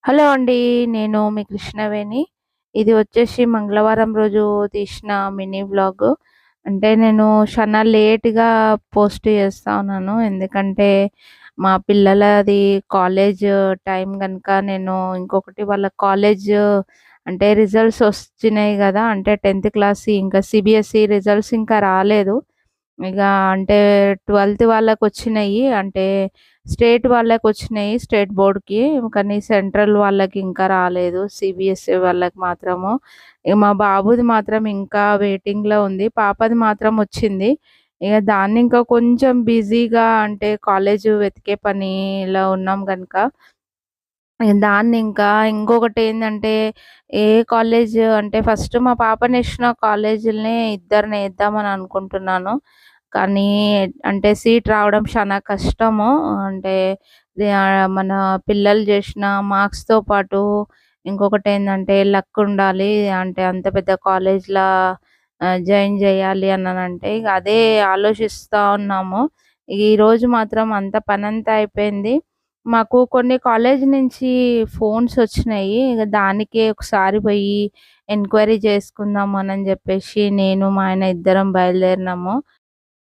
Hello అండి. నేను మీ కృష్ణవేణి. ఇది వచ్చేసి మంగళవారం రోజు తీసిన మినీ వ్లాగు. అంటే నేను చానా లేట్‌గా పోస్ట్ చేస్తా ఉన్నాను. ఎందుకంటే మా పిల్లలది కాలేజ్ టైం గనుక నేను ఇంకొకటి వాళ్ళ కాలేజ్ అంటే రిజల్ట్స్ వచ్చినాయి గదా! అంటే 10థ్ క్లాస్‌యి ఇంకా సీబీఎస్‌ఈ రిజల్ట్స్ ఇంకా రాలేదు. ఇగ అంటే 12థ్ వాళ్ళకొచ్చినయి. అంటే స్టేట్ వాళ్ళకొచ్చినయి స్టేట్ బోర్డ్‌కి. కానీ సెంట్రల్ వాళ్ళకి ఇంకా రాలేదు. సీబీఎస్‌ఈ వాళ్ళకి మాత్రము. ఇగ మా బాబుది మాత్రం ఇంకా వెయిటింగ్‌లో ఉంది. పాపది మాత్రం వచ్చింది. ఇగ దాన్ని ఇంకా కొంచెం బిజీగా అంటే కాలేజు వెతికే పనిలో ఉన్నాం గనుక దాన్నింకా ఇంకొకటేందంటే, ఏ కాలేజ్ అంటే ఫస్ట్ మా పాపనేసిన కాలేజీలనే ఇద్దరిని ఏద్దామని అనుకుంటున్నాను. కానీ అంటే సీట్ రావడం చానా కష్టము. అంటే మన పిల్లలు చేసిన మార్క్స్‌తో పాటు ఇంకొకటేందంటే లక్ ఉండాలి. అంటే అంత పెద్ద కాలేజ్‌లా జాయిన్ జేయాలి అననంటే ఇగ అదే ఆలోచిస్తా ఉన్నాము. ఈరోజు మాత్రం అంత పనంతా అయిపోయింది. మాకు కొన్ని కాలేజ్ నుంచి ఫోన్సొచ్చినాయి. ఇగ దానికే ఒకసారి పోయి ఎంక్వైరీ చేసుకుందాం అనని జెప్పేసి నేను, మా ఆయన ఇద్దరం బయలుదేరినాము.